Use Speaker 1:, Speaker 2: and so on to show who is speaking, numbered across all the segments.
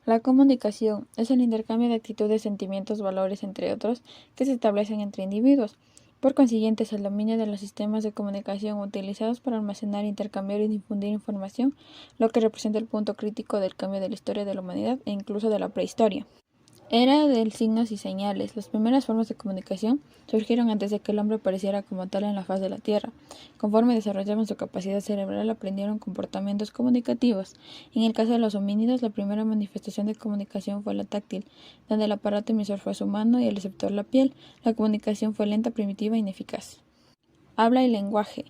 Speaker 1: La comunicación es el intercambio de actitudes, sentimientos, valores, entre otros, que se establecen entre individuos. Por consiguiente, es el dominio de los sistemas de comunicación utilizados para almacenar, intercambiar y difundir información, lo que representa el punto crítico del cambio de la historia de la humanidad e incluso de la prehistoria. Era de signos y señales. Las primeras formas de comunicación surgieron antes de que el hombre apareciera como tal en la faz de la Tierra. Conforme desarrollaban su capacidad cerebral, aprendieron comportamientos comunicativos. En el caso de los homínidos, la primera manifestación de comunicación fue la táctil, donde el aparato emisor fue su mano y el receptor la piel. La comunicación fue lenta, primitiva e ineficaz. Habla y lenguaje.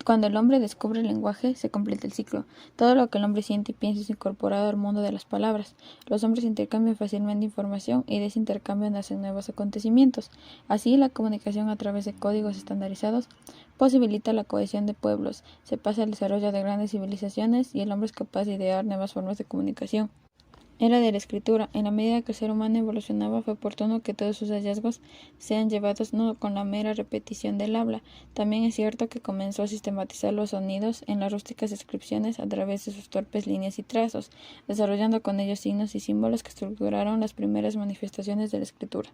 Speaker 1: Cuando el hombre descubre el lenguaje, se completa el ciclo. Todo lo que el hombre siente y piensa es incorporado al mundo de las palabras. Los hombres intercambian fácilmente información y de ese intercambio nacen nuevos acontecimientos. Así, la comunicación a través de códigos estandarizados posibilita la cohesión de pueblos, se pasa al desarrollo de grandes civilizaciones y el hombre es capaz de idear nuevas formas de comunicación. Era de la escritura. En la medida que el ser humano evolucionaba, fue oportuno que todos sus hallazgos sean llevados no con la mera repetición del habla. También es cierto que comenzó a sistematizar los sonidos en las rústicas descripciones a través de sus torpes líneas y trazos, desarrollando con ellos signos y símbolos que estructuraron las primeras manifestaciones de la escritura.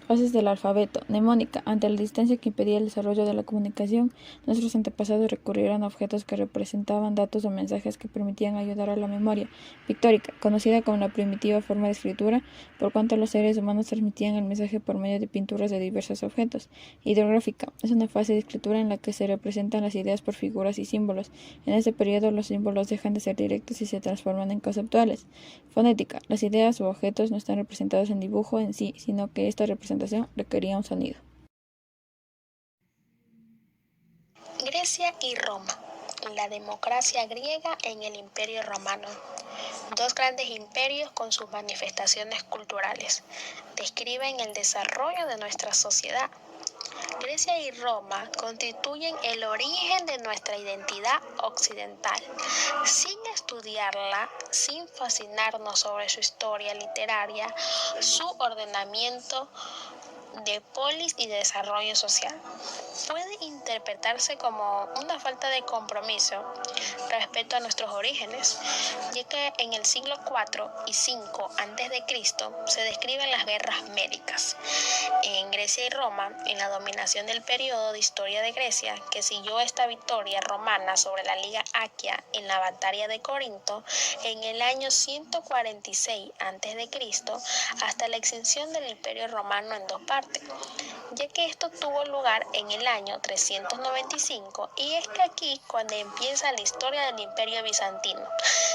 Speaker 1: Fases del alfabeto. Mnemónica. Ante la distancia que impedía el desarrollo de la comunicación, nuestros antepasados recurrieron a objetos que representaban datos o mensajes que permitían ayudar a la memoria. Pictórica. Conocida como la primitiva forma de escritura, por cuanto los seres humanos transmitían el mensaje por medio de pinturas de diversos objetos. Ideográfica. Es una fase de escritura en la que se representan las ideas por figuras y símbolos. En este periodo, los símbolos dejan de ser directos y se transforman en conceptuales. Fonética. Las ideas u objetos no están representados en dibujo en sí, sino que esta representación requería un sonido.
Speaker 2: Grecia y Roma. La democracia griega en el Imperio Romano. Dos grandes imperios con sus manifestaciones culturales. Describen el desarrollo de nuestra sociedad. Grecia y Roma constituyen el origen de nuestra identidad occidental. Sin estudiarla, sin fascinarnos sobre su historia literaria, su ordenamiento de polis y de desarrollo social, puede interpretarse como una falta de compromiso respecto a nuestros orígenes, ya que en el siglo IV y V a.C. se describen las guerras médicas. En Grecia y Roma, en la dominación del periodo de historia de Grecia, que siguió esta victoria romana sobre la Liga Aquia en la batalla de Corinto, en el año 146 a.C., hasta la extinción del Imperio Romano en dos partes, ya que esto tuvo lugar en el año 395, y es que aquí cuando empieza la historia del Imperio Bizantino.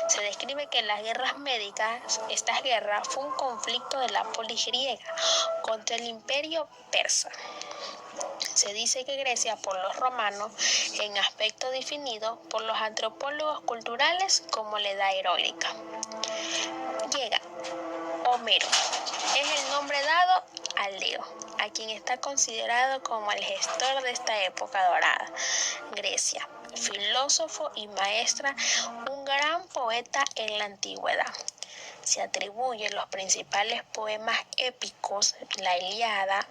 Speaker 2: Se describe que en las guerras médicas, esta guerra fue un conflicto de la polis griega contra el Imperio persa. Se dice que Grecia por los romanos, en aspecto definido por los antropólogos culturales como la edad heroica. Llega Homero. Es el nombre dado al Leo, a quien está considerado como el gestor de esta época dorada. Grecia, filósofo y maestra, un gran poeta en la antigüedad. Se atribuyen los principales poemas épicos, la Ilíada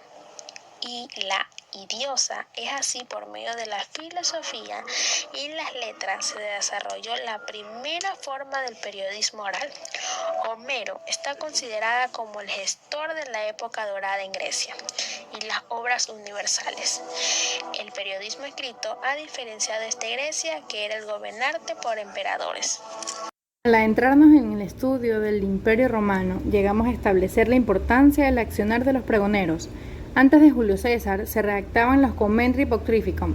Speaker 2: y la Odisea. Es así por medio de la filosofía y las letras se desarrolló la primera forma del periodismo oral. Homero está considerada como el gestor de la época dorada en Grecia y las obras universales. El periodismo escrito ha diferenciado de Grecia, que era el gobernarte por emperadores.
Speaker 3: Al adentrarnos en el estudio del Imperio Romano, llegamos a establecer la importancia del accionar de los pregoneros. Antes de Julio César se redactaban los Commenti Pontificum,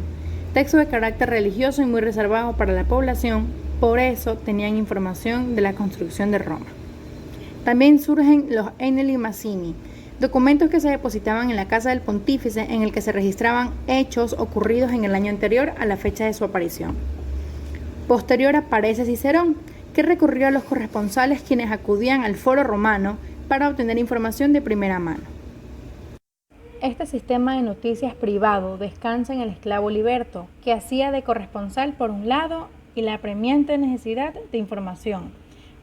Speaker 3: textos de carácter religioso y muy reservados para la población, por eso tenían información de la construcción de Roma. También surgen los Aenei Massimi, documentos que se depositaban en la casa del pontífice en el que se registraban hechos ocurridos en el año anterior a la fecha de su aparición. Posterior aparece Cicerón, que recurrió a los corresponsales quienes acudían al foro romano para obtener información de primera mano. Este sistema de noticias privado descansa en el esclavo liberto, que hacía de corresponsal por un lado y la apremiante necesidad de información.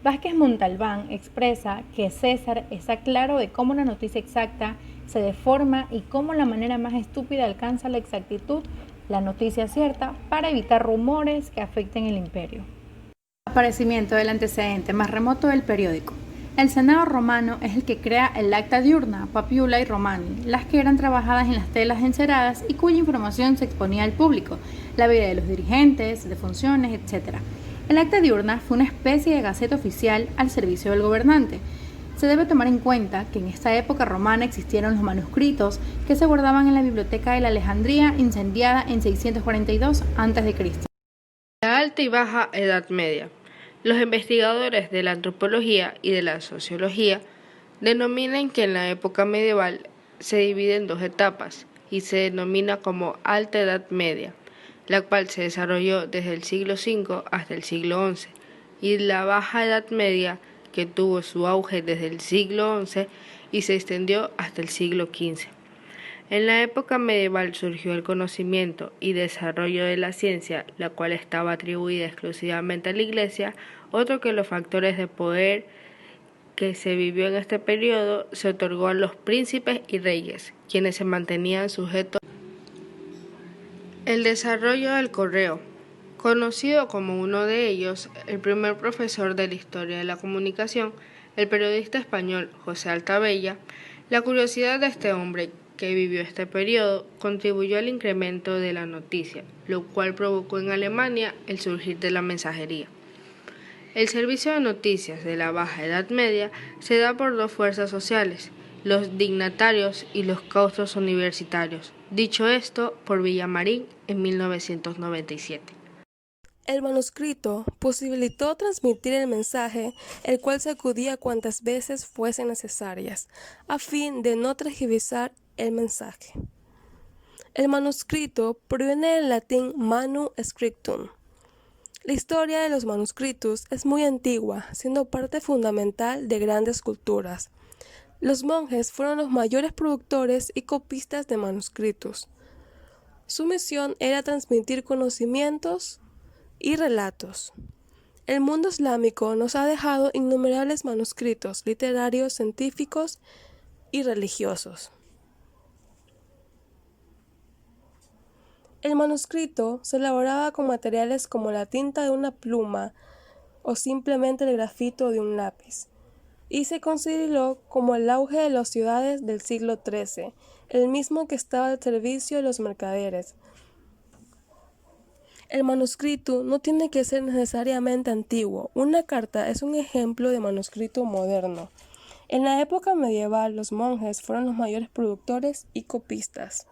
Speaker 3: Vázquez Montalbán expresa que César está claro de cómo la noticia exacta se deforma y cómo la manera más estúpida alcanza la exactitud, la noticia cierta, para evitar rumores que afecten el imperio. Aparecimiento del antecedente más remoto del periódico. El Senado romano es el que crea el Acta Diurna, Papiulae Romani, las que eran trabajadas en las telas enceradas y cuya información se exponía al público, la vida de los dirigentes, de funciones, etc. El Acta Diurna fue una especie de gaceta oficial al servicio del gobernante. Se debe tomar en cuenta que en esta época romana existieron los manuscritos que se guardaban en la biblioteca de la Alejandría, incendiada en 642 a.C.
Speaker 4: La Alta y Baja Edad Media. Los investigadores de la antropología y de la sociología denominan que en la época medieval se divide en dos etapas y se denomina como Alta Edad Media, la cual se desarrolló desde el siglo V hasta el siglo XI, y la Baja Edad Media, que tuvo su auge desde el siglo XI y se extendió hasta el siglo XV. En la época medieval surgió el conocimiento y desarrollo de la ciencia, la cual estaba atribuida exclusivamente a la Iglesia, otro que los factores de poder que se vivió en este periodo se otorgó a los príncipes y reyes, quienes se mantenían sujetos. El desarrollo del correo. Conocido como uno de ellos, el primer profesor de la historia de la comunicación, el periodista español José Altavella, la curiosidad de este hombre que vivió este periodo contribuyó al incremento de la noticia, lo cual provocó en Alemania el surgir de la mensajería. El servicio de noticias de la Baja Edad Media se da por dos fuerzas sociales, los dignatarios y los claustros universitarios. Dicho esto, por Villamarín en 1997.
Speaker 5: El manuscrito posibilitó transmitir el mensaje, el cual se acudía cuantas veces fuesen necesarias, a fin de no tergiversar el mensaje. El manuscrito proviene del latín manu scriptum. La historia de los manuscritos es muy antigua, siendo parte fundamental de grandes culturas. Los monjes fueron los mayores productores y copistas de manuscritos. Su misión era transmitir conocimientos y relatos. El mundo islámico nos ha dejado innumerables manuscritos literarios, científicos y religiosos. El manuscrito se elaboraba con materiales como la tinta de una pluma o simplemente el grafito de un lápiz, y se consideró como el auge de las ciudades del siglo XIII, el mismo que estaba al servicio de los mercaderes. El manuscrito no tiene que ser necesariamente antiguo. Una carta es un ejemplo de manuscrito moderno. En la época medieval, los monjes fueron los mayores productores y copistas.